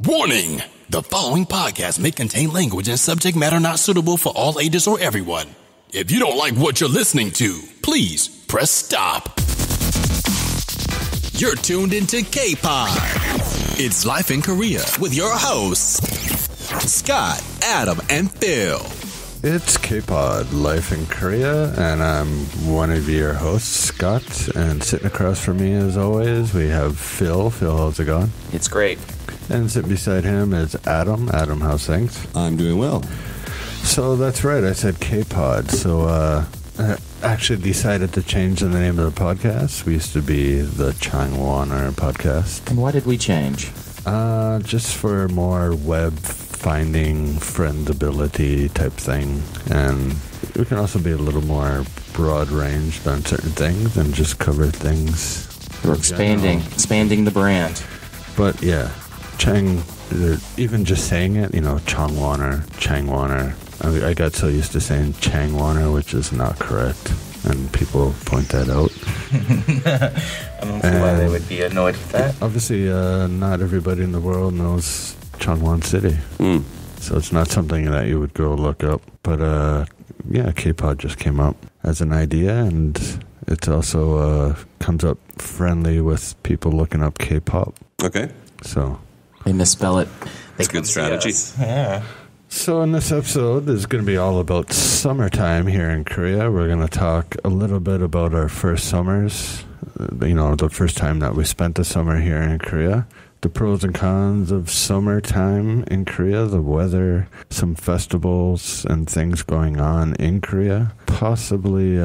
Warning! The following podcast may contain language and subject matter not suitable for all ages or everyone. If you don't like what you're listening to, please press stop. You're tuned into K-Pod. It's Life in Korea with your hosts, Scott, Adam, and Phil. It's K-Pod, Life in Korea, and I'm one of your hosts, Scott, and sitting across from me, as always, we have Phil. Phil, how's it going? It's great. And sitting beside him is Adam. Adam, how's things? I'm doing well. So that's right, I said K-Pod. So I actually decided to change the name of the podcast. We used to be the Changwaner podcast. And why did we change? Just for more web finding friendability type thing, and we can also be a little more broad ranged on certain things and just cover things. We're expanding the brand. But yeah, Chang, even just saying it, Changwaner. I got so used to saying Changwaner, which is not correct, and people point that out. I don't know why they would be annoyed with that. Obviously, not everybody in the world knows Changwon City. So it's not something that you would go look up. But yeah, K-Pod just came up as an idea, and it also comes up friendly with people looking up K-pop. Okay. So they misspell it. That's good strategy. Yeah. So in this episode is going to be all about summertime here in Korea. We're going to talk a little bit about our first summers, the first time that we spent the summer here in Korea, the pros and cons of summertime in Korea, the weather, some festivals and things going on in Korea, possibly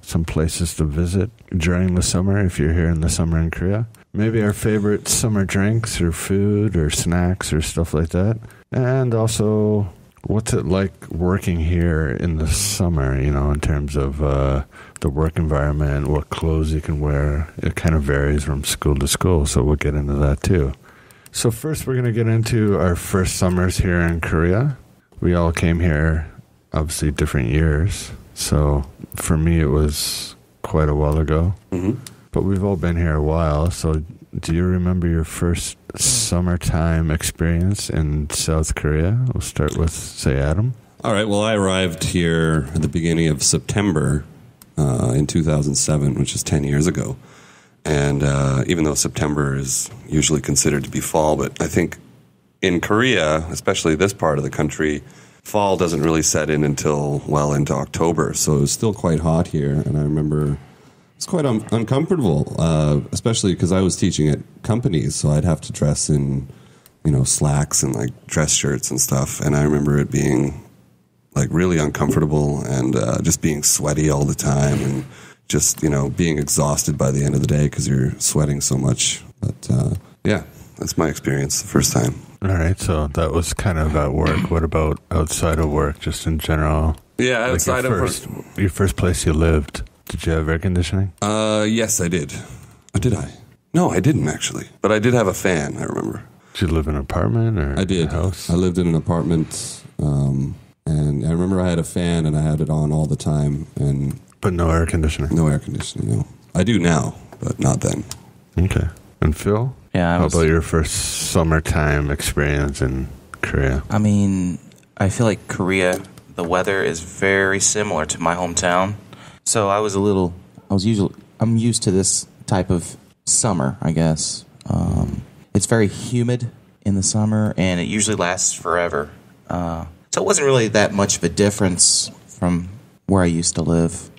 some places to visit during the summer if you're here in the summer in Korea. Maybe our favorite summer drinks or food or snacks or stuff like that. And also, what's it like working here in the summer, in terms of the work environment, what clothes you can wear. It kind of varies from school to school, so we'll get into that too. So first, we're going to get into our first summers here in Korea. We all came here, obviously, different years. So for me, it was quite a while ago. Mm-hmm. But we've all been here a while, so do you remember your first summertime experience in South Korea? We'll start with, say, Adam. All right, well, I arrived here at the beginning of September in 2007, which is 10 years ago. And even though September is usually considered to be fall, but I think in Korea, especially this part of the country, fall doesn't really set in until well into October. So it was still quite hot here, and I remember it's quite uncomfortable, especially because I was teaching at companies, so I'd have to dress in, slacks and like dress shirts and stuff. And I remember it being like really uncomfortable and just being sweaty all the time and just, being exhausted by the end of the day because you're sweating so much. But yeah, that's my experience the first time. All right, so that was kind of at work. What about outside of work, just in general? Yeah, outside of your first place you lived. Did you have air conditioning? Yes, I did. Oh, did I? No, I didn't actually. But I did have a fan, I remember. Did you live in an apartment or I did. A house? I lived in an apartment, and I remember I had a fan and I had it on all the time. But no air conditioning? No air conditioning, no. I do now, but not then. Okay. And Phil? Yeah. How about your first summertime experience in Korea? I mean, I feel like Korea, the weather is very similar to my hometown. So I'm used to this type of summer, I guess. It's very humid in the summer, and it usually lasts forever. So it wasn't really that much of a difference from where I used to live.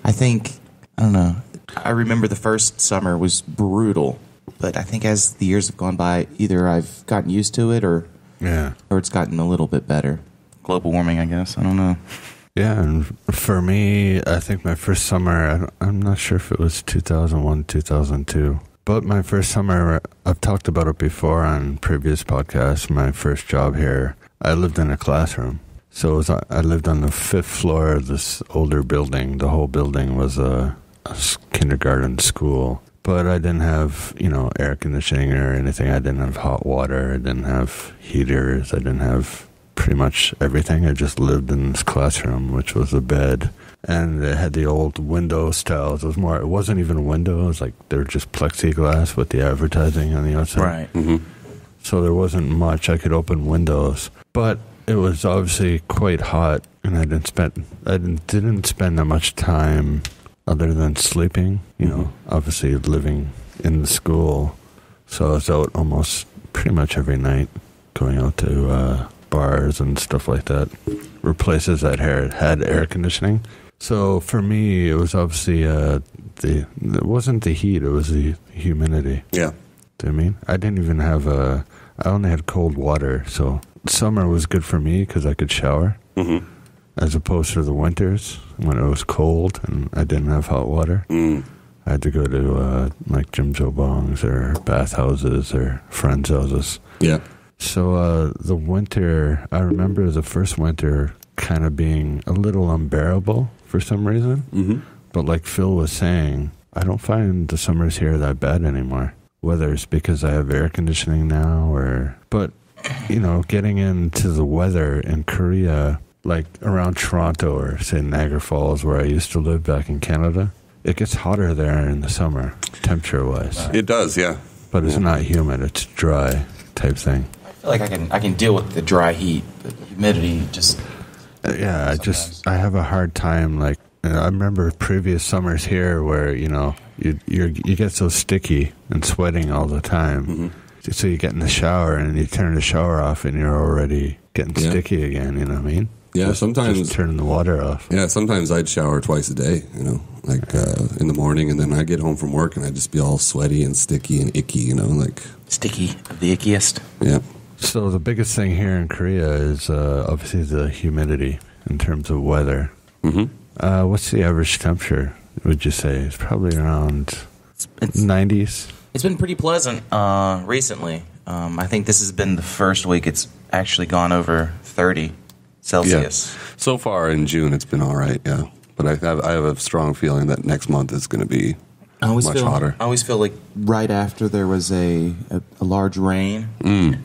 I don't know. I remember the first summer was brutal, but I think as the years have gone by, either I've gotten used to it or it's gotten a little bit better. Global warming, I guess. I don't know. Yeah, and for me, I think my first summer, I'm not sure if it was 2001, 2002, but my first summer, I've talked about it before on previous podcasts, my first job here, I lived in a classroom. So I lived on the 5th floor of this older building. The whole building was a kindergarten school, but I didn't have, air conditioning or anything. I didn't have hot water. I didn't have heaters. I didn't have pretty much everything. I just lived in this classroom, which was a bed, and it had the old window styles. It wasn't even windows, like they were just plexiglass with the advertising on the outside. Right. Mm-hmm. so there wasn't much. I could open windows, but it was obviously quite hot, and I didn't spend that much time other than sleeping. You know, obviously living in the school, so I was out almost pretty much every night, going out to bars and stuff like that, or places that had air conditioning. So for me, it was obviously it wasn't the heat; it was the humidity. Yeah. Do you know what I mean? I didn't even have I only had cold water, so summer was good for me because I could shower, as opposed to the winters when it was cold and I didn't have hot water. I had to go to like Jim Joe Bongs or bathhouses or friends' houses. Yeah. So the winter, I remember the first winter kind of being a little unbearable for some reason. But like Phil was saying, I don't find the summers here that bad anymore. Whether it's because I have air conditioning now but, you know, getting into the weather in Korea, like around Toronto or say Niagara Falls where I used to live back in Canada, it gets hotter there in the summer, temperature-wise. It does, yeah. But it's not humid, it's dry type thing. I feel like I can deal with the dry heat, the humidity just... Yeah, I have a hard time, like, I remember previous summers here where, you know, you get so sticky and sweating all the time. So you get in the shower and you turn the shower off and you're already getting sticky again, you know what I mean? Yeah, sometimes... Just turning the water off. Yeah, sometimes I'd shower twice a day, you know, like in the morning, and then I'd get home from work and I'd just be all sweaty and sticky and icky, you know, like... Sticky, the ickiest. Yeah. So the biggest thing here in Korea is obviously the humidity in terms of weather. What's the average temperature, would you say? It's probably around 90s? It's been pretty pleasant recently. I think this has been the first week it's actually gone over 30 Celsius. Yeah. So far in June, it's been all right, yeah. But I have a strong feeling that next month is going to be much hotter. I always feel like right after there was a large rain,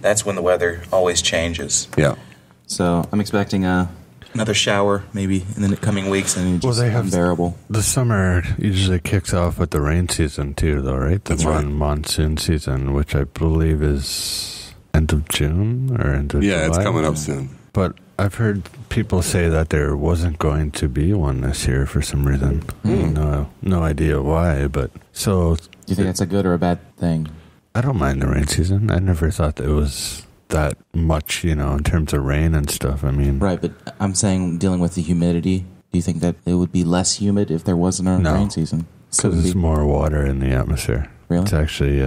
that's when the weather always changes. Yeah. So I'm expecting another shower maybe in the coming weeks, and it's just unbearable. The summer usually kicks off with the rain season too, though, right? That's right. Monsoon season, which I believe is end of June or end of July. Yeah, it's coming up soon. But I've heard people say that there wasn't going to be one this year for some reason. No idea why, but so... Do you think that's a good or a bad thing? I don't mind the rain season. I never thought that it was that much, you know, in terms of rain and stuff. I mean... Right, but I'm saying dealing with the humidity, do you think that it would be less humid if there wasn't a rain season? Because there's more water in the atmosphere. Really? It's actually...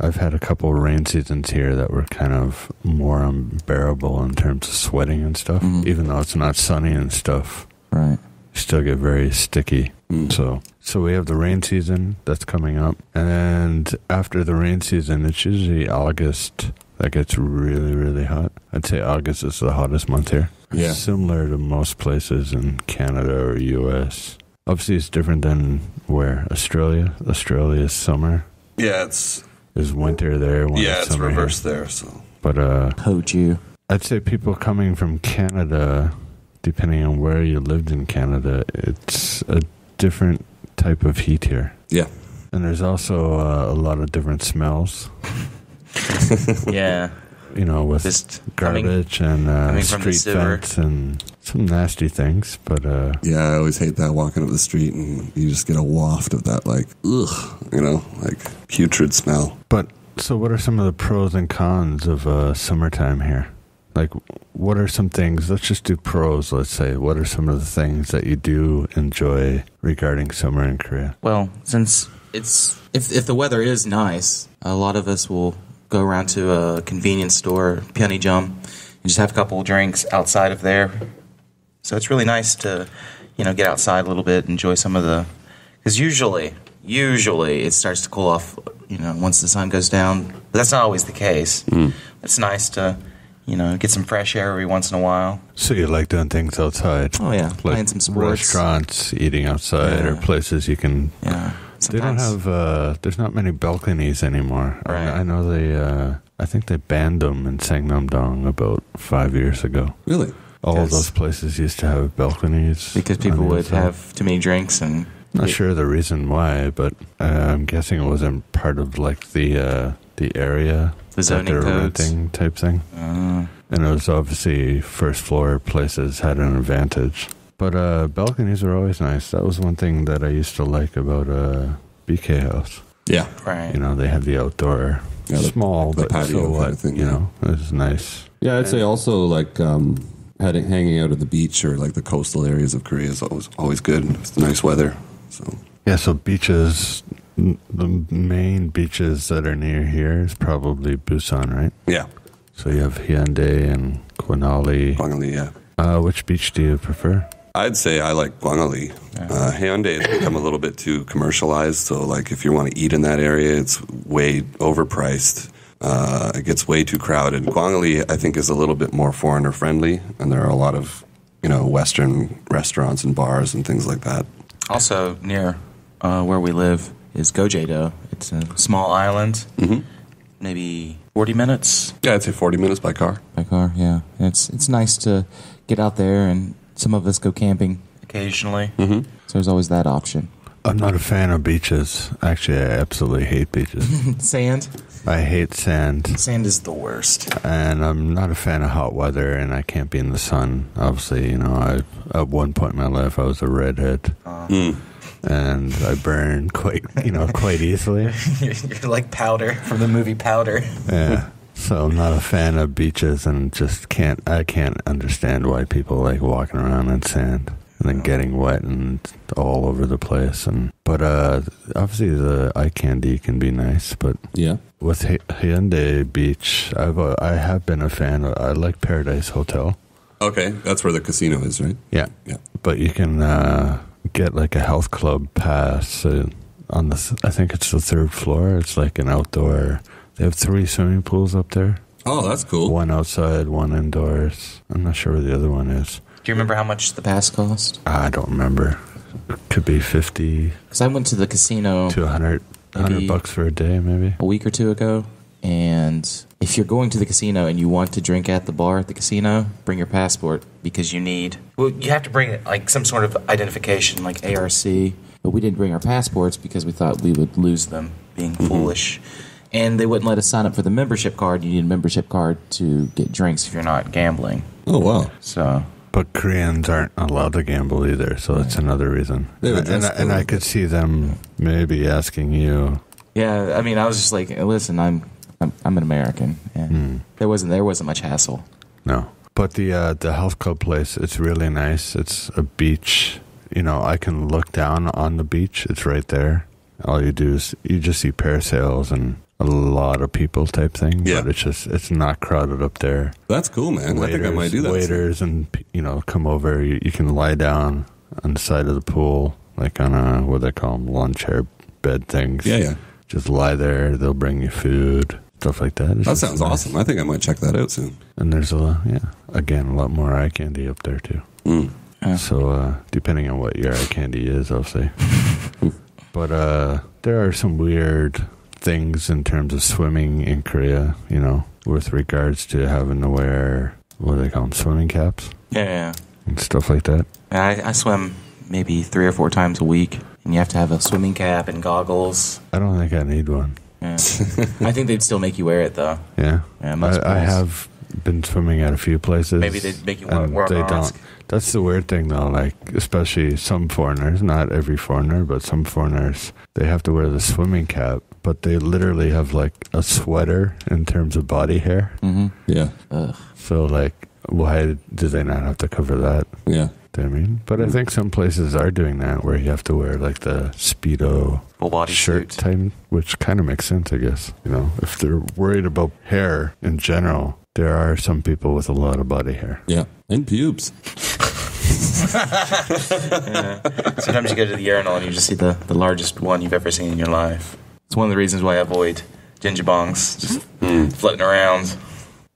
I've had a couple rain seasons here that were kind of more unbearable in terms of sweating and stuff. Even though it's not sunny and stuff. Right. You still get very sticky. So we have the rain season that's coming up. And after the rain season, it's usually August that gets really, really hot. I'd say August is the hottest month here. Yeah. Similar to most places in Canada or US. Obviously, it's different than where Australia. Australia's summer. Yeah, it's... There's winter there. It's reversed here. So, but you. I'd say people coming from Canada, depending on where you lived in Canada, it's a different type of heat here. Yeah, and there's also a lot of different smells. Yeah, you know, with just garbage and street vents and some nasty things. But yeah, I always hate that, walking up the street and you just get a waft of that, like, ugh, you know, like putrid smell. But so what are some of the pros and cons of summertime here? Like, what are some things, let's just do pros, let's say. What are some of the things that you do enjoy regarding summer in Korea? Well, since it's, if the weather is nice, a lot of us will go around to a convenience store, Pyeongjum, and just have a couple of drinks outside of there. So it's really nice to, you know, get outside a little bit, enjoy some of the, because usually it starts to cool off, you know, once the sun goes down. But that's not always the case. It's nice to, you know, get some fresh air every once in a while. So you like doing things outside? Oh, yeah. Like playing some sports. Restaurants, eating outside, or places you can... Yeah. They don't have... there's not many balconies anymore. Right. I know they... I think they banned them in Sangnam-dong about 5 years ago. Really? All of those places used to have balconies. Because people would have too many drinks and... Not sure the reason why, but I'm guessing it wasn't part of, like, the area The zoning that they're codes? renting type thing. And it was obviously first floor places had an advantage. But balconies are always nice. That was one thing that I used to like about BK House. Yeah. Right. You know, they have the outdoor, small, the but patio so kind what, of thing, you yeah. know, it's nice. Yeah, I'd say also like hanging out at the beach or like the coastal areas of Korea is always good. It's nice weather. So Yeah, so beaches, the main beaches that are near here is probably Busan, right? yeah, So you have Hyundai and Gwangali. Gwangali, yeah. Which beach do you prefer? I'd say I like Gwangali. Hyundai has become a little bit too commercialized, so like if you want to eat in that area, it's way overpriced. It gets way too crowded. Gwangali, I think, is a little bit more foreigner friendly, and there are a lot of Western restaurants and bars and things like that. Also, near where we live is Gojedo. It's a small island, maybe 40 minutes Yeah, I'd say 40 minutes by car. by car. Yeah, it's nice to get out there, and some of us go camping occasionally. So there's always that option. I'm not a fan of beaches. Actually, I absolutely hate beaches. Sand. I hate sand. Sand is the worst. And I'm not a fan of hot weather, and I can't be in the sun. Obviously, at one point in my life, I was a redhead. And I burn quite easily. You're like Powder from the movie Powder. Yeah. So I'm not a fan of beaches, and I can't understand why people like walking around in sand and then getting wet and all over the place. But obviously the eye candy can be nice, but Yeah. with Hyundai Beach, I have been a fan. I like Paradise Hotel. Okay, that's where the casino is, right? Yeah. Yeah. But you can get like a health club pass on I think it's the third floor. It's like an outdoor. They have 3 swimming pools up there. Oh, that's cool. One outside, one indoors. I'm not sure where the other one is. Do you remember how much the pass cost? I don't remember. It could be 50 Because I went to the casino to 100 Maybe- $100 for a day, maybe. a week or two ago, and if you're going to the casino and you want to drink at the bar at the casino, bring your passport because you have to bring like some sort of identification, like ARC. But we didn't bring our passports because we thought we would lose them, being foolish. And they wouldn't let us sign up for the membership card. You need a membership card to get drinks if you're not gambling. Oh, wow. So But Koreans aren't allowed to gamble either, so that's another reason. They would And, dress and I code. could see them maybe asking you. yeah, I mean, I was just like, listen, I'm an American, and there wasn't much hassle. No. But the health club place, it's really nice. It's a beach. I can look down on the beach. It's right there. All you do is you just see parasails and a lot of people type thing. Yeah. But it's not crowded up there. That's cool, man. I think I might do that. Waiters and, come over. You can lie down on the side of the pool, like on what they call them, lawn chair bed things. Yeah. Just lie there. They'll bring you food, stuff like that. It's That just sounds nice. awesome. I think I might check that out soon. And there's a lot more eye candy up there too. So depending on what your eye candy is, obviously. But there are some weird things in terms of swimming in Korea, with regards to having to wear, what do they call them, swimming caps Yeah. and stuff like that. I swim maybe 3 or 4 times a week, and you have to have a swimming cap and goggles. I don't think I need one. Yeah. I think they'd still make you wear it, though. Yeah. Yeah, most I pools. have been swimming at a few places. Maybe they'd make you and wear a they mask. don't. That's the weird thing, though. Like, especially some foreigners, not every foreigner, but some foreigners, they have to wear the swimming cap, but they literally have like a sweater in terms of body hair. Yeah. So, like, why do they not have to cover that? Yeah. Do you know what I mean? But I think some places are doing that, where you have to wear like the Speedo Full body shirt suit. type, which kind of makes sense, I guess. If they're worried about hair in general, there are some people with a lot of body hair. Yeah. And pubes. Sometimes you go to the urinal and you just see the largest one you've ever seen in your life. It's one of the reasons why I avoid gingerbongs just floating around.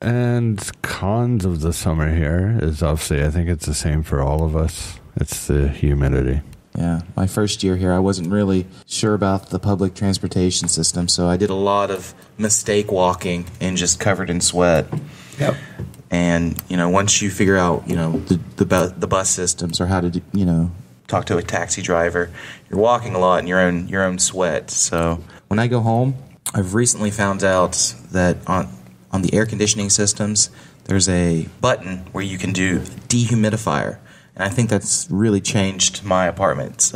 And cons of the summer here is obviously, I think it's the same for all of us. It's the humidity. Yeah, my first year here, I wasn't really sure about the public transportation system, so I did a lot of mistake walking and just covered in sweat. Yep. And once you figure out the bus systems or how to talk to a taxi driver, you're walking a lot in your own sweat. So when I go home, I've recently found out that on the air conditioning systems, there's a button where you can do dehumidifier. And I think that's really changed my apartment.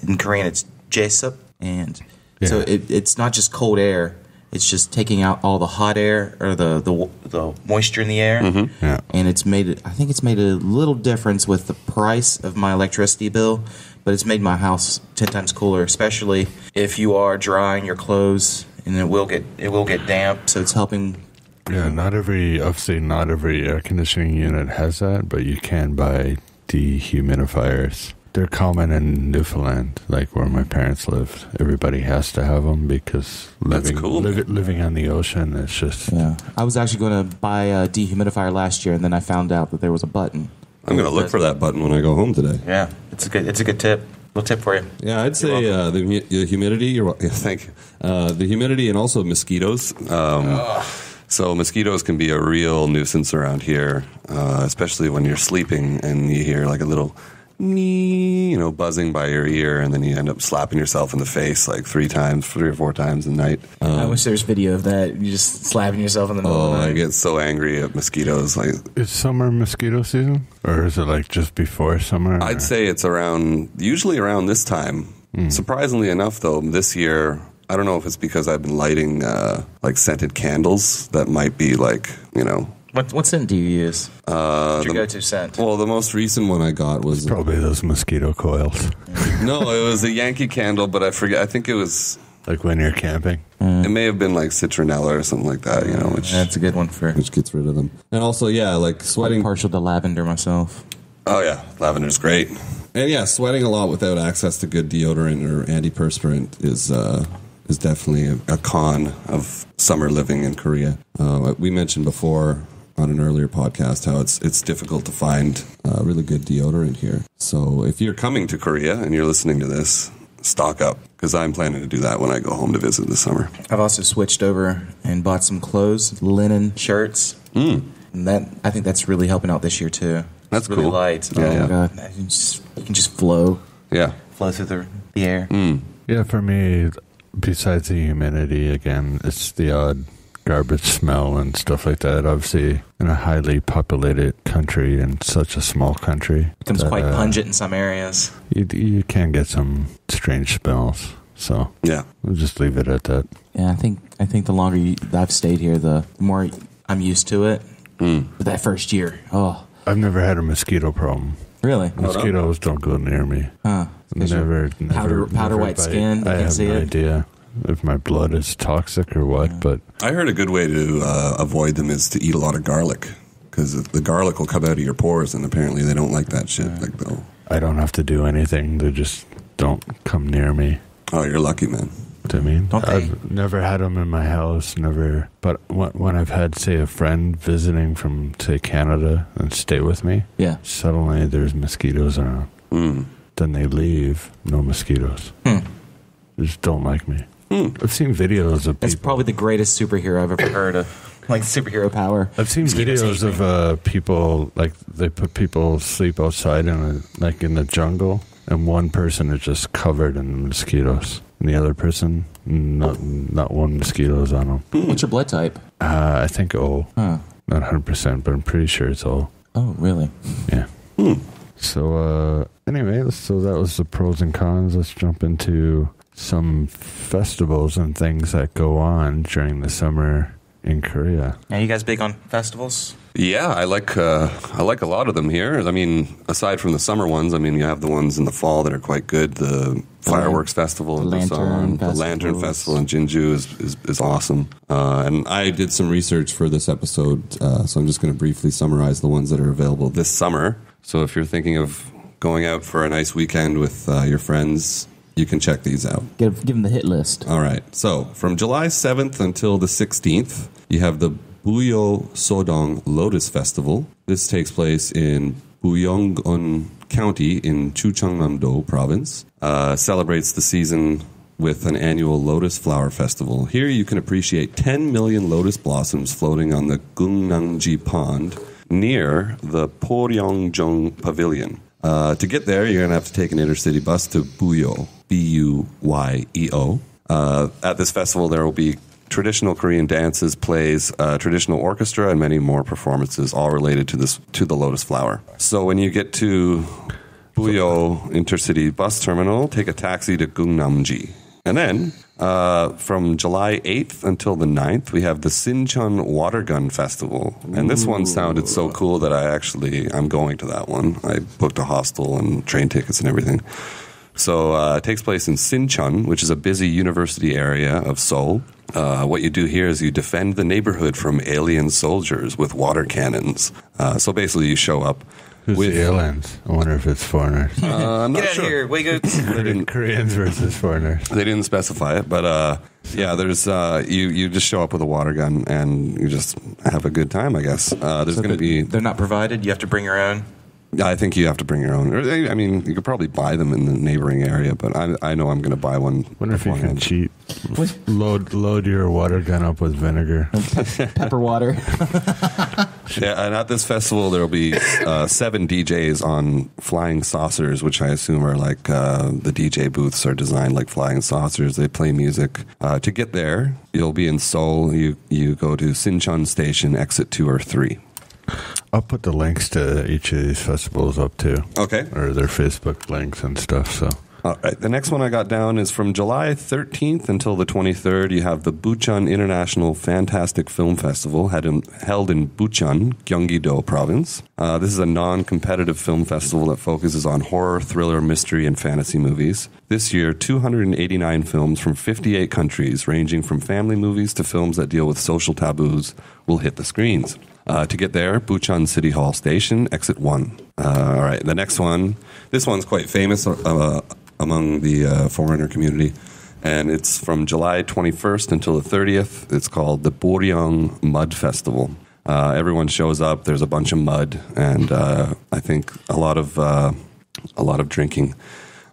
In Korean, it's Jessup. And so it's not just cold air. It's just taking out all the hot air or the moisture in the air. Mm-hmm. Yeah. And I think it's made a little difference with the price of my electricity bill. But it's made my house 10 times cooler, especially if you are drying your clothes. And it will get damp, so it's helping. Yeah, not every air conditioning unit has that, but you can buy dehumidifiers. They're common in Newfoundland, like where my parents lived. Everybody has to have them because living on the ocean, it's just... Yeah. I was actually going to buy a dehumidifier last year, and then I found out that there was a button. I'm going to look for that button when I go home today. Yeah, it's a good tip. Little tip for you. Yeah, I'd say the humidity. Thank you. The humidity and also mosquitoes. So mosquitoes can be a real nuisance around here, especially when you're sleeping and you hear like a little, buzzing by your ear, and then you end up slapping yourself in the face like 3 or 4 times a night. I wish there was video of that. You just slapping yourself in the middle of the night. I get so angry at mosquitoes. Like, is summer mosquito season, or is it like just before summer? I'd say it's usually around this time. Surprisingly enough, though, this year, I don't know if it's because I've been lighting like scented candles that might be like, What scent do you use? What's your go-to scent? Well, the most recent one I got was... It's probably those mosquito coils. No, it was a Yankee candle, but I forget. I think it was... Like when you're camping? It may have been like citronella or something like that, which... That's a good one which gets rid of them. And also, like sweating... I'm partial to lavender myself. Oh, yeah. Lavender's great. And yeah, sweating a lot without access to good deodorant or antiperspirant is definitely a con of summer living in Korea. We mentioned before on an earlier podcast how it's difficult to find really good deodorant here. So if you're coming to Korea and you're listening to this, stock up, because I'm planning to do that when I go home to visit this summer. I've also switched over and bought some clothes, linen shirts. And I think that's really helping out this year too. That's really cool. Light. Yeah, my God, you can just flow. Yeah, flow through the air. Yeah, for me, besides the humidity, again, it's the odd garbage smell and stuff like that. Obviously, in a highly populated country and such a small country, becomes quite pungent in some areas. You can get some strange smells. So yeah, we'll just leave it at that. Yeah, I think the longer I've stayed here, the more I'm used to it. But that first year, I've never had a mosquito problem. Really? Mosquitoes don't go near me. Huh? Never powder white bite. skin. I have no idea if my blood is toxic or what, but I heard a good way to avoid them is to eat a lot of garlic, because the garlic will come out of your pores, and apparently they don't like that shit. Like, I don't have to do anything; they just don't come near me. Oh, you're lucky, man. What I mean, I've never had them in my house, never. But when I've had, say, a friend visiting from, say, Canada and stay with me, suddenly there's mosquitoes around. Then they leave, no mosquitoes. They just don't like me. I've seen videos of people. That's probably the greatest superhero I've ever heard of. Like superhero power. I've seen videos of people, like they put people sleep outside in the jungle, and one person is just covered in mosquitoes, and the other person, not one mosquitoes on them. What's your blood type? I think O. Not 100%, but I'm pretty sure it's O. Oh, really? Yeah. So anyway, so that was the pros and cons. Let's jump into some festivals and things that go on during the summer in Korea. Are you guys big on festivals? Yeah, I like a lot of them here. I mean, aside from the summer ones, I mean, you have the ones in the fall that are quite good. The fireworks festival, the Lantern Festival in Jinju is awesome. And I did some research for this episode, so I'm just going to briefly summarize the ones that are available this summer. So if you're thinking of going out for a nice weekend with your friends, you can check these out. Give them the hit list. All right. So from July 7th until the 16th, you have the Buyo Sodong Lotus Festival. This takes place in Buyongon County in Chucheongnam-do Province. Celebrates the season with an annual lotus flower festival. Here you can appreciate 10 million lotus blossoms floating on the Gungnangji Pond near the Poryongjong Pavilion. To get there, you're going to have to take an intercity bus to Buyo, B-U-Y-E-O. At this festival, there will be traditional Korean dances, plays, traditional orchestra, and many more performances, all related to the lotus flower. So when you get to Buyo Intercity Bus Terminal, take a taxi to Gungnam-ji. And then from July 8th until the 9th, we have the Sinchon Water Gun Festival. And this one sounded so cool that I'm going to that one. I booked a hostel and train tickets and everything. So it takes place in Sinchon, which is a busy university area of Seoul. What you do here is you defend the neighborhood from alien soldiers with water cannons. So basically you show up. Who's the aliens? I wonder if it's foreigners. Get I'm not out sure. of here. Wake up. Koreans versus foreigners. They didn't specify it, but there's you just show up with a water gun and you just have a good time, I guess. There's going to be... They're not provided? You have to bring your own? I think you have to bring your own. I mean, you could probably buy them in the neighboring area, but I know I'm going to buy one. Wonder if you can cheat. Load your water gun up with vinegar. Pepper water. Yeah, and at this festival, there will be 7 DJs on flying saucers, which I assume are like the DJ booths are designed like flying saucers. They play music. To get there, you'll be in Seoul. You go to Sinchon Station, exit 2 or 3. I'll put the links to each of these festivals up too. Okay. Or their Facebook links and stuff. So. All right. The next one I got down is from July 13th until the 23rd. You have the Bucheon International Fantastic Film Festival held in Bucheon, Gyeonggi-do Province. This is a non-competitive film festival that focuses on horror, thriller, mystery, and fantasy movies. This year, 289 films from 58 countries, ranging from family movies to films that deal with social taboos, will hit the screens. To get there, Bucheon City Hall Station, exit 1. All right, the next one. This one's quite famous among the foreigner community, and it's from July 21st until the 30th. It's called the Boryong Mud Festival. Everyone shows up. There's a bunch of mud, and I think a lot of drinking.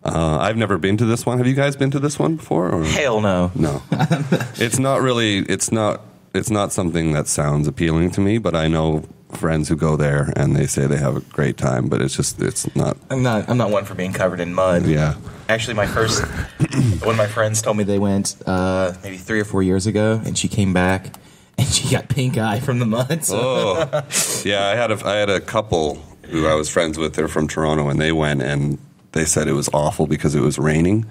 I've never been to this one. Have you guys been to this one before? Or? Hell no. No. It's not really. It's not something that sounds appealing to me, but I know friends who go there and they say they have a great time, but it's not. I'm not one for being covered in mud. Yeah. Actually, one of my friends told me they went maybe 3 or 4 years ago, and she came back and she got pink eye from the mud. So. Oh, yeah. I had a couple who I was friends with. They're from Toronto, and they went and they said it was awful because it was raining,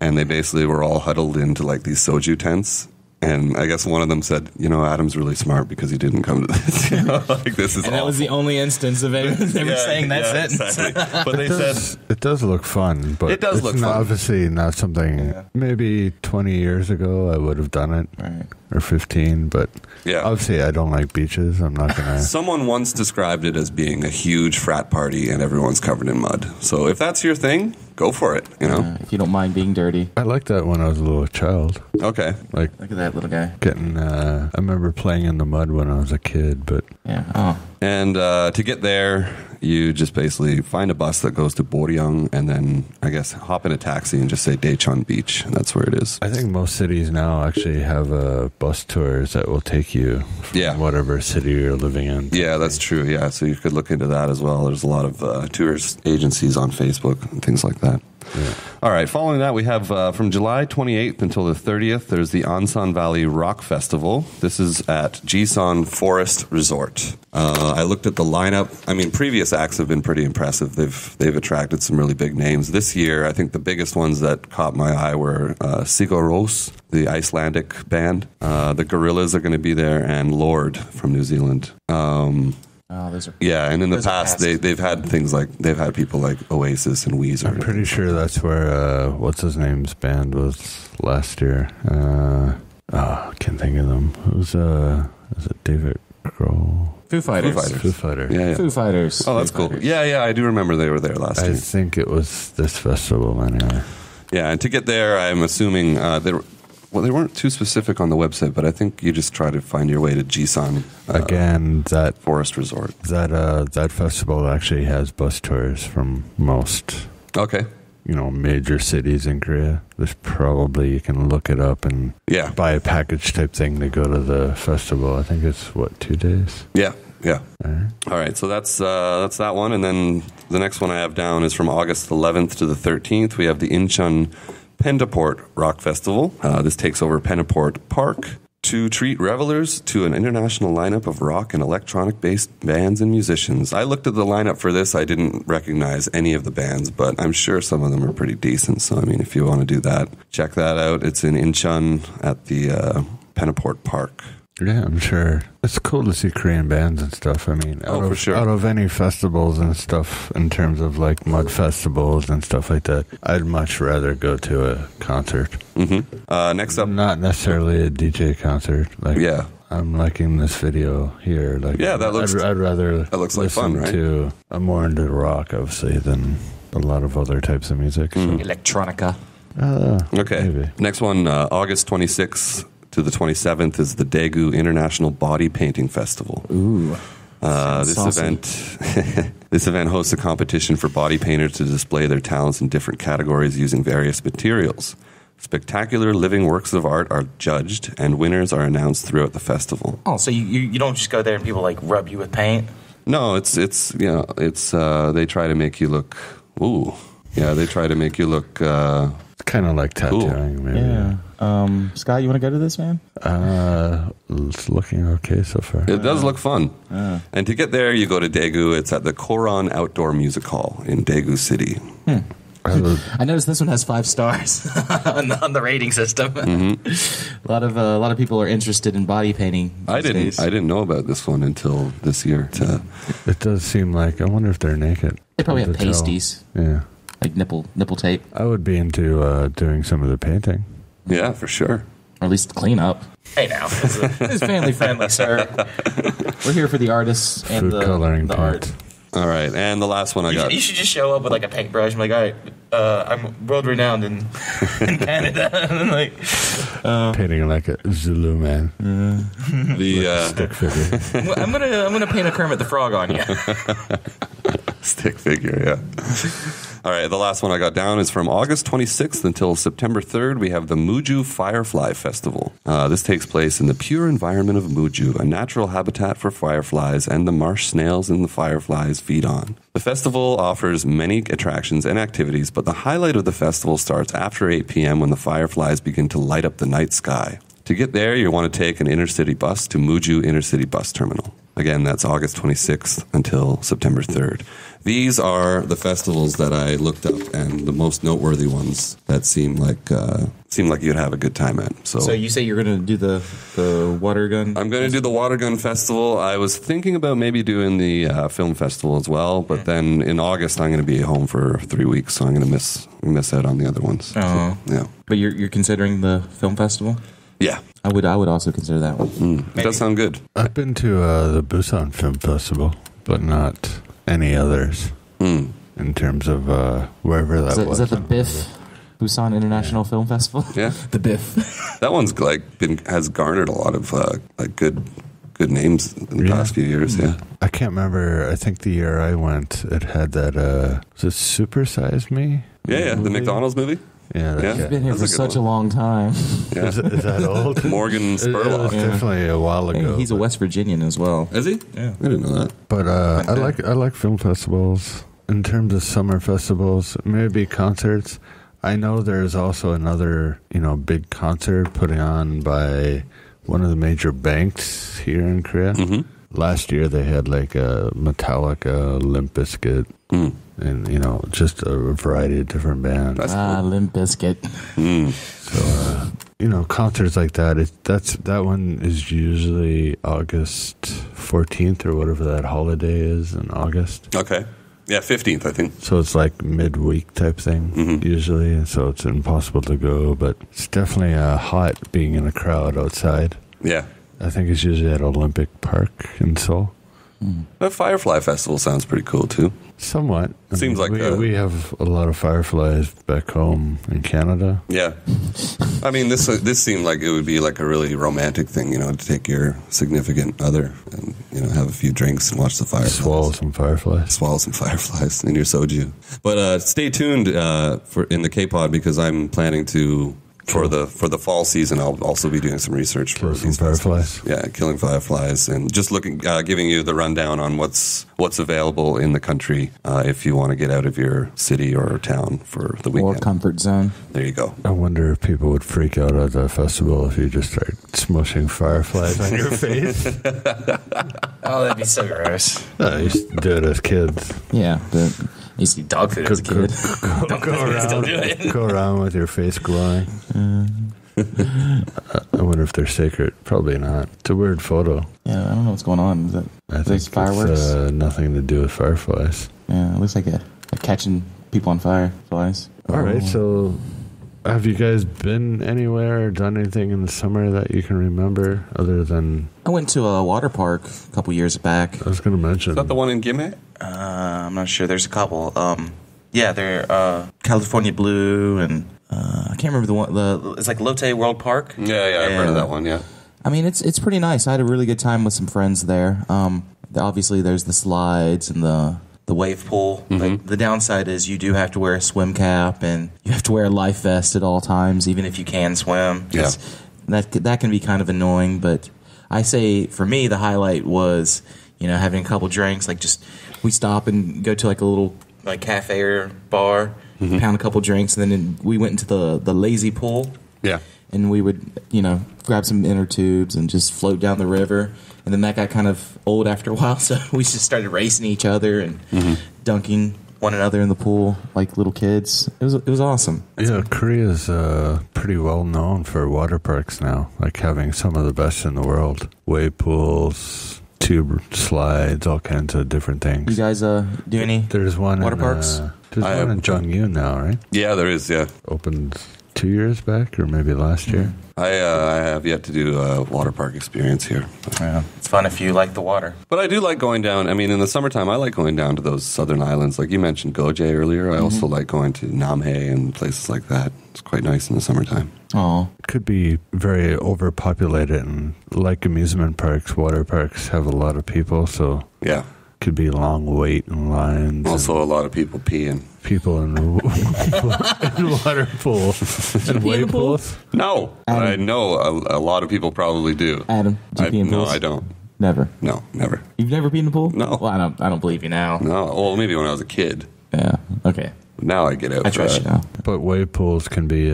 and they basically were all huddled into like these soju tents. And I guess one of them said, Adam's really smart because he didn't come to this. Like this is. And that was the only instance of anyone ever saying that sentence. Exactly. But they said it does look fun. But it does look fun. Obviously, not something. Yeah. Maybe 20 years ago I would have done it, right. Or 15. But yeah. Obviously, I don't like beaches. I'm not gonna. Someone once described it as being a huge frat party and everyone's covered in mud. So if that's your thing, go for it. If you don't mind being dirty. I liked that when I was a little child. Okay. Look at that little guy. I remember playing in the mud when I was a kid, but yeah. Oh. And to get there, you just basically find a bus that goes to Boryong and then, I guess, hop in a taxi and just say Daecheon Beach. And that's where it is. I think most cities now actually have bus tours that will take you from whatever city you're living in. Yeah, that's true. Yeah, so you could look into that as well. There's a lot of tourist agencies on Facebook and things like that. Yeah. All right, following that, we have from July 28th until the 30th, there's the Ansan Valley Rock Festival. This is at Jisan Forest Resort. I looked at the lineup. I mean, previous acts have been pretty impressive. They've attracted some really big names. This year, I think the biggest ones that caught my eye were Sigur Rós, the Icelandic band. The Gorillas are going to be there, and Lord from New Zealand. And in the past, they've had things like they've had people like Oasis and Weezer. I'm pretty sure that's where what's his name's band was last year. I can't think of them. Who's is it David Grohl? Foo Fighters. Foo Fighters. Yeah. Foo Fighters. Oh, that's cool. Yeah, I do remember they were there last year. I think it was this festival anyway. Yeah, and to get there, I'm assuming they weren't too specific on the website, but I think you just try to find your way to Jisan. Again, that Forest Resort. That festival actually has bus tours from most. Okay. Major cities in Korea. There's probably, you can look it up and buy a package type thing to go to the festival. I think it's 2 days? Yeah. All right, so that's that one. And then the next one I have down is from August 11th to the 13th. We have the Incheon Pendaport Rock Festival. This takes over Pendaport Park. to treat revelers to an international lineup of rock and electronic-based bands and musicians. I looked at the lineup for this. I didn't recognize any of the bands, but I'm sure some of them are pretty decent. So, I mean, if you want to do that, check that out. It's in Incheon at the Pennaport Park. Yeah, I'm sure. It's cool to see Korean bands and stuff. I mean, for sure. Out of any festivals and stuff, in terms of like mud festivals and stuff like that, I'd much rather go to a concert. Mm-hmm. Next up, not necessarily a DJ concert. Like, yeah. I'm liking this video here. Like, yeah, that looks. I'd rather that looks like listen fun, right? to I'm more into rock, obviously, than a lot of other types of music. So. Electronica. Okay. Maybe. Next one, August 26th to the 27th is the Daegu International Body Painting Festival. Ooh. This event hosts a competition for body painters to display their talents in different categories using various materials. Spectacular living works of art are judged, and winners are announced throughout the festival. Oh, so you don't just go there and people like rub you with paint? No, it's they try to make you look. Ooh, yeah, they try to make you look. It's kind of like tattooing, Cool. maybe. Yeah. Scott, you want to go to this, man? It's looking okay so far. It does look fun. And to get there, you go to Daegu. It's at the Koran Outdoor Music Hall in Daegu City. I noticed this one has 5 stars on the rating system. A lot of people are interested in body painting. I these days. didn't know about this one until this year. It does seem like, I wonder if they're naked. They probably have Hard to tell. pasties, Yeah. like nipple tape, I would be into doing some of the painting. Yeah, for sure. or at least clean up. Hey now, It's family friendly, sir. We're here for the artists and Food coloring the paint. art. All right, and the last one I got. you should just show up with like a paintbrush. I'm like, all right, I'm world renowned in Canada. And like, Painting like a Zulu man. The Stick figure. I'm gonna paint a Kermit the Frog on you. stick figure, yeah. All right, the last one I got down is from August 26th until September 3rd. We have the Muju Firefly Festival. This takes place in the pure environment of Muju, a natural habitat for fireflies and the marsh snails and the fireflies feed on. The festival offers many attractions and activities, but the highlight of the festival starts after 8 p.m. when the fireflies begin to light up the night sky. To get there, you want to take an intercity bus to Muju Intercity Bus Terminal. Again, that's August 26th until September 3rd. These are the festivals that I looked up, and the most noteworthy ones that seem like you'd have a good time at. So you say you're going to do the water gun? I'm going to do the Water Gun Festival. I was thinking about maybe doing the film festival as well, but then in August I'm going to be home for 3 weeks, so I'm going to miss out on the other ones. Oh. So, yeah. But you're considering the film festival? Yeah. I would also consider that one. It does sound good. I've been to the Busan Film Festival, but not any others in terms of wherever that was. Is that the Biff Busan International Film Festival? Yeah. The Biff. That one's has garnered a lot of good names in the past few years. Yeah. I can't remember. I think the year I went, it had that. Was it Super Size Me? Yeah. The McDonald's movie. Yeah, that Yeah. guy. You've been here That's for a good such a long time. Yeah. Is that old? Morgan It was Spurlock. definitely a while ago. He's a West Virginian as well. Is he? Yeah. I didn't know that. But I like film festivals. In terms of summer festivals, maybe concerts. I know there's also another, big concert putting on by one of the major banks here in Korea. Mm-hmm. Last year they had like a Metallica, Limp Bizkit, and just a variety of different bands. That's Limp Bizkit. So concerts like that. That one is usually August 14th or whatever that holiday is in August. okay. Yeah, 15th, I think. So it's like midweek type thing usually, and so it's impossible to go. But it's definitely hot being in a crowd outside. Yeah. I think it's usually at Olympic Park in Seoul. That Firefly Festival sounds pretty cool, too. Somewhat. Seems like we have a lot of fireflies back home in Canada. Yeah. I mean, this seemed like it would be like a really romantic thing, to take your significant other and, have a few drinks and watch the fireflies. Swallow some fireflies. Swallow some fireflies in your soju. But stay tuned in the kpod because I'm planning to for the fall season, I'll also be doing some research for some these fireflies. festivals. Yeah, killing fireflies and just giving you the rundown on what's available in the country if you want to get out of your city or town for the weekend. Or comfort zone. There you go. I wonder if people would freak out at the festival if you just start smushing fireflies on your face. Oh, that'd be so gross. I used to do it as kids. Yeah, but I used to eat dog food as a kid. Go around with your face glowing. I wonder if they're sacred. Probably not. It's a weird photo. yeah, I don't know what's going on. Is that I those think fireworks? it's nothing to do with fireflies. Yeah, it looks like a catching people on fireflies. All right, so have you guys been anywhere or done anything in the summer that you can remember other than... I went to a water park a couple years back. I was going to mention... Is that the one in Gimmet? I'm not sure. There's a couple. Yeah, they're California Blue, and I can't remember the one. It's like Lotte World Park. Yeah, I've heard of that one. Yeah. I mean, it's pretty nice. I had a really good time with some friends there. Obviously, there's the slides and the wave pool. But the downside is you do have to wear a swim cap, and you have to wear a life vest at all times, even if you can swim. Yeah. That can be kind of annoying. But I say for me, the highlight was having a couple drinks. Like we stop and go to like a little like cafe or bar, pound a couple drinks, and then we went into the lazy pool. Yeah. And we would, grab some inner tubes and just float down the river. And then that got kind of old after a while, so we just started racing each other and dunking one another in the pool like little kids. It was awesome. Yeah, Korea's pretty well known for water parks now, like having some of the best in the world. Wave pools, tube slides, all kinds of different things. You guys do any There's one water in, parks? There's one in Jonghyun now, right? Yeah, there is. Yeah. Opened 2 years back or maybe last year. I have yet to do a water park experience here. Yeah, it's fun if you like the water. But I do like going down. I mean, in the summertime, I like going down to those southern islands. Like you mentioned Goje earlier. I also like going to Namhae and places like that. It's quite nice in the summertime. Oh, Could be very overpopulated, and like amusement parks, water parks have a lot of people, so Yeah. could be long wait and lines. Also, a lot of people peeing. People in water pools and pee in the wave pool? pools. No, Adam. I know a lot of people probably do. Adam, do you pee in No, pools? I don't. Never. No, never. You've never peed in the pool? No. Well, I don't believe you now. No. Well, maybe when I was a kid. Yeah. Okay. Now I get out. I trust you now. But wave pools can be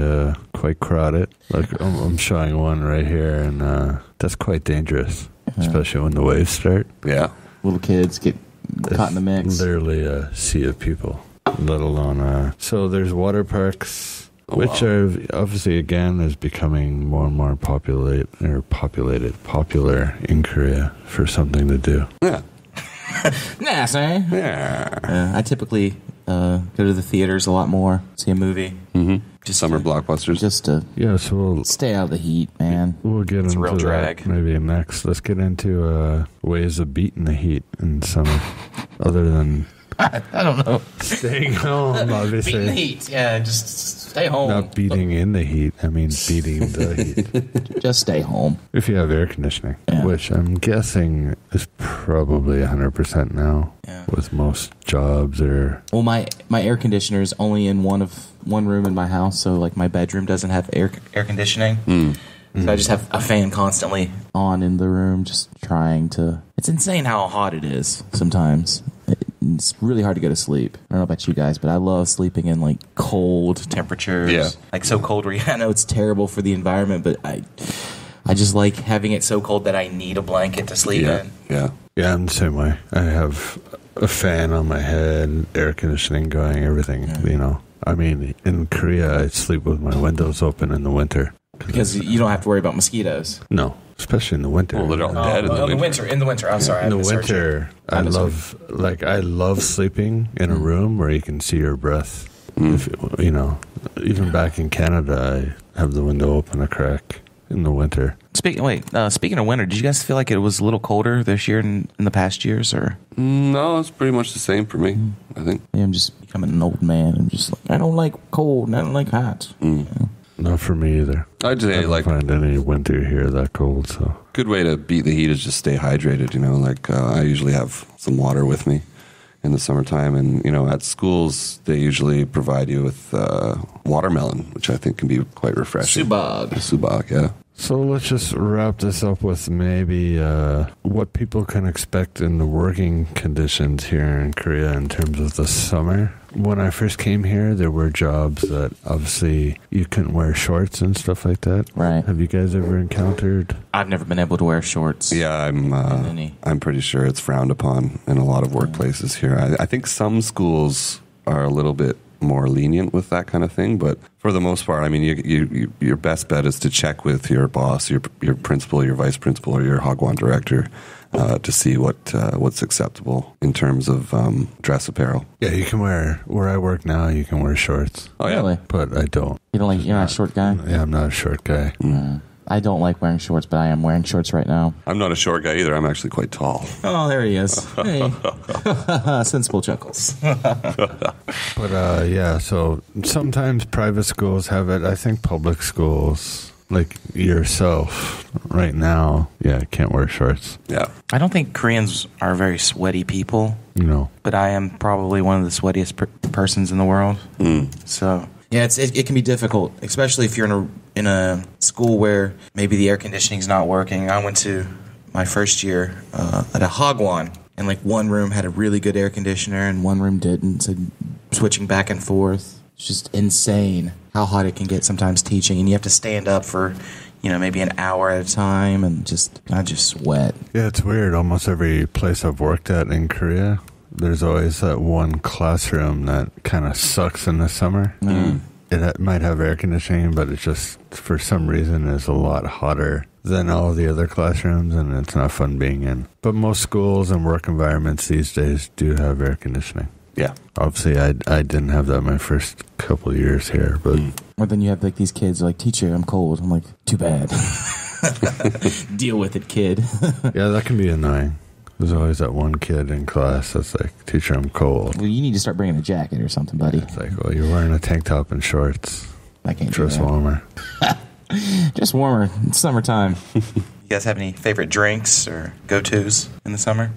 quite crowded. Like I'm showing one right here, and that's quite dangerous, especially when the waves start. Yeah. Little kids get caught in the mix. Literally a sea of people, let alone. So there's water parks, which are obviously again is becoming more and more popular in Korea for something to do. Yeah. Nah, sir. Yeah. I typically go to the theaters a lot more, see a movie, Just summer blockbusters. just to Yeah, so we'll stay out of the heat, man. get It's a into real that drag. maybe next. Let's get into ways of beating the heat in summer, other than I don't know. staying home. Obviously, Beating the heat. Yeah, just stay home. not beating in the heat. I mean, beating the heat. Just stay home. If you have air conditioning, Yeah. which I'm guessing is probably 100% now Yeah. with most jobs or... Well, my air conditioner is only in one room in my house, so like my bedroom doesn't have air conditioning. So I just have a fan constantly. on in the room, just trying to. It's insane how hot it is sometimes. It's really hard to go to sleep. I don't know about you guys, but I love sleeping in like cold Temperatures. Yeah. Like so cold where I know it's terrible for the environment, but I just like having it so cold that I need a blanket to sleep Yeah. in. Yeah. Yeah, I'm the same way. I have a fan on my head, air conditioning going, everything, you know. I mean, in Korea, I sleep with my windows open in the winter. because you don't have to worry about mosquitoes. No, especially in the winter. Well, they're all dead in the winter. In the winter. I'm sorry. In the I misheard you. winter, I love sleeping in a room where you can see your breath. If, you know, even back in Canada, I have the window open a crack in the winter. Speaking of winter, did you guys feel like it was a little colder this year in the past years, or? No, it's pretty much the same for me, I think. Yeah, I'm just becoming an old man. I'm just like, I don't like cold and I don't like hot. Not for me either. I'd I say, don't like, find any winter here that cold. So good way to beat the heat is just stay hydrated, you know. Like, I usually have some water with me. in the summertime. And, at schools, they usually provide you with watermelon, which I think can be quite refreshing. Subag, yeah. So let's just wrap this up with maybe what people can expect in the working conditions here in Korea in terms of the summer. When I first came here, there were jobs that obviously you couldn't wear shorts and stuff like that. Right. Have you guys ever encountered? I've never been able to wear shorts. Yeah, I'm pretty sure it's frowned upon in a lot of workplaces here. I think some schools are a little bit more lenient with that kind of thing, but for the most part, I mean, your best bet is to check with your boss, your principal, your vice principal, or your Hagwon director to see what's acceptable in terms of dress apparel. Yeah, you can wear, where I work now, you can wear shorts. Oh, yeah. Really? But I don't. You're not a short guy? Yeah, I'm not a short guy. I don't like wearing shorts, but I am wearing shorts right now. I'm not a short guy either. I'm actually quite tall. Oh, there he is. Hey. Sensible chuckles. But yeah, so sometimes private schools have it. I think public schools, like yourself right now, can't wear shorts. Yeah. I don't think Koreans are very sweaty people, But I am probably one of the sweatiest persons in the world. So Yeah, it can be difficult, especially if you're in a school where maybe the air conditioning's not working. I went to my first year at a Hagwon, and like one room had a really good air conditioner and one room didn't. So switching back and forth, it's just insane how hot it can get sometimes teaching, and you have to stand up for maybe an hour at a time, and I just sweat. yeah, it's weird. Almost every place I've worked at in Korea, there's always that one classroom that kind of sucks in the summer. It might have air conditioning, but it just, for some reason, is a lot hotter than all the other classrooms, and it's not fun being in. But most schools and work environments these days do have air conditioning. Yeah. Obviously, I didn't have that my first couple of years here, but... Or then you have like these kids like, teacher, I'm cold. I'm like, too bad. Deal with it, kid. Yeah, that can be annoying. There's always that one kid in class that's like, teacher, I'm cold. Well, you need to start bringing a jacket or something, buddy. It's like, well, you're wearing a tank top and shorts. I can't do Dress that. warmer. Just warmer. It's summertime. you guys have any favorite drinks or go-tos in the summer?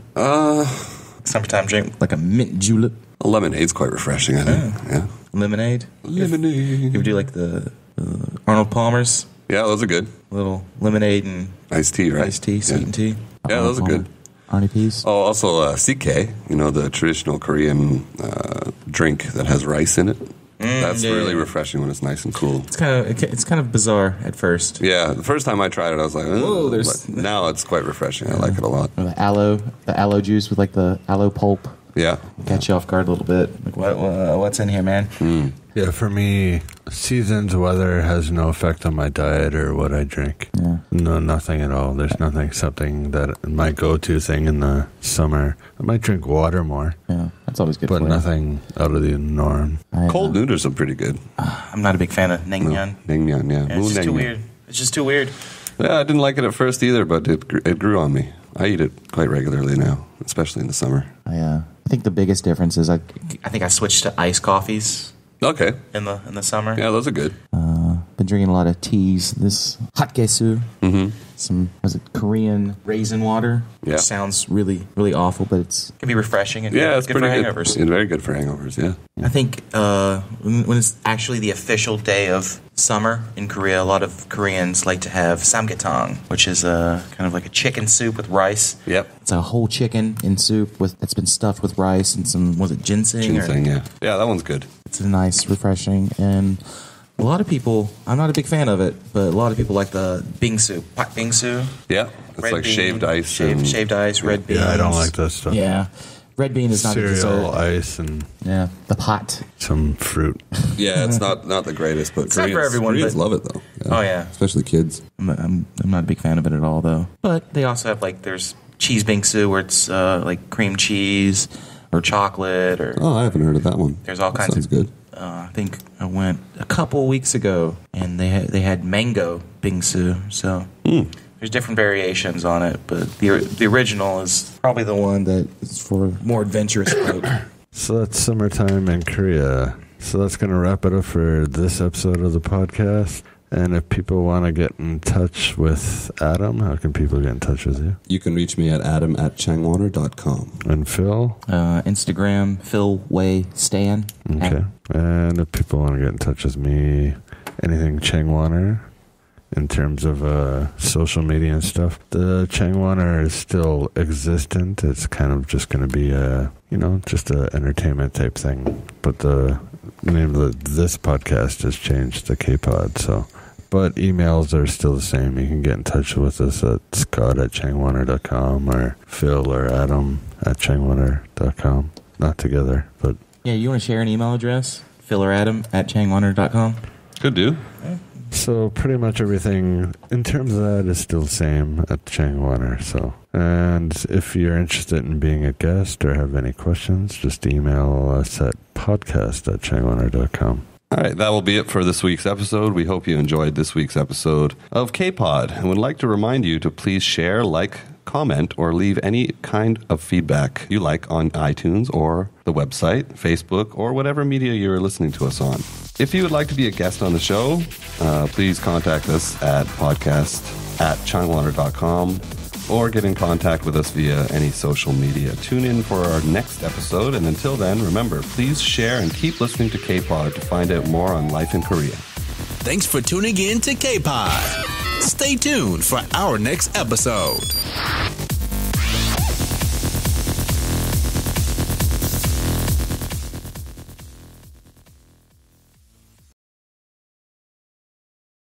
Summertime drink? Like a mint julep. A lemonade's quite refreshing, I think. Yeah. Lemonade. Lemonade. You ever do like the Arnold Palmer's? Yeah, those are good. Little lemonade and Iced tea, right? iced tea, sweetened tea. Yeah, those are good. Arnie Peas. Oh, also CK, the traditional Korean drink that has rice in it. That's really refreshing when it's nice and cool. It's kind of bizarre at first. Yeah, the first time I tried it, I was like, Whoa, but now it's quite refreshing. I like it a lot. Or the aloe juice with like the aloe pulp. Yeah. Catch you off guard a little bit. Like, what's in here, man? Yeah, for me, seasons, weather has no effect on my diet or what I drink. Yeah. No, nothing at all. There's something that my go-to thing in the summer. I might drink water more, Yeah, that's always good but for you. nothing out of the norm. Cold noodles are pretty good. I'm not a big fan of naengmyeon. Naengmyeon, yeah. It's just too Naengmyeon. weird. It's just too weird. Yeah, I didn't like it at first either, but it grew on me. I eat it quite regularly now, especially in the summer. I think the biggest difference is I think I switched to iced coffees Okay. in the summer. Yeah, those are good. been drinking a lot of teas. This hot gesu, some Korean raisin water. Yeah. It sounds really really awful, but It can be refreshing and Yeah, it's good for pretty good. hangovers. It's very good for hangovers, yeah. I think when it's actually the official day of summer in Korea, a lot of Koreans like to have samgyetang, which is kind of like a chicken soup with rice. Yep. it's a whole chicken in soup that's been stuffed with rice and some ginseng. Ginseng, yeah. Yeah, that one's good. It's nice, refreshing, and a lot of people. I'm not a big fan of it, but a lot of people like the bingsu, pak bingsu. Yeah. It's Red like bean, shaved ice. shaved ice, red beans. Yeah, I don't like that stuff. Yeah, red bean is not a Cereal, dessert. ice, and Yeah, the pot. some fruit. Yeah, it's not the greatest, but It's not for everyone, Koreans but- love it, though. Oh, yeah. Especially kids. I'm not a big fan of it at all, though. But they also have there's cheese bingsu where it's like cream cheese or chocolate or Oh, I haven't heard of that one. There's all That kinds sounds of- good. I think I went a couple weeks ago and they had mango bingsu. So there's different variations on it, but the original is probably the one that It's for more adventurous folk. So that's summertime in Korea. So that's going to wrap it up for this episode of the podcast. And if people want to get in touch with Adam, how can people get in touch with you? You can reach me at adam@changwater.com. And Phil? Instagram, Phil Way Stan. Okay. And if people want to get in touch with me, anything Changwater in terms of social media and stuff, the Changwater is still existent. It's kind of just going to be just a entertainment type thing. But the name of this podcast has changed to kpod. So, but emails are still the same. You can get in touch with us at scott@changwater.com or Phil or Adam at changwater.com. Not together, but Yeah, you want to share an email address? Phil or Adam at changwater.com. Could do. so pretty much everything in terms of that is still the same at Changwater. So, and if you're interested in being a guest or have any questions, just email us at podcast@changwater.com. All right, that will be it for this week's episode. We hope you enjoyed this week's episode of Kpod and would like to remind you to please share, like, comment, or leave any kind of feedback you like on iTunes or the website, Facebook, or whatever media you're listening to us on. If you would like to be a guest on the show, please contact us at podcast@changwater.com or get in contact with us via any social media. Tune in for our next episode, and until then, remember, please share and keep listening to Kpod to find out more on life in Korea. Thanks for tuning in to Kpod. Stay tuned for our next episode.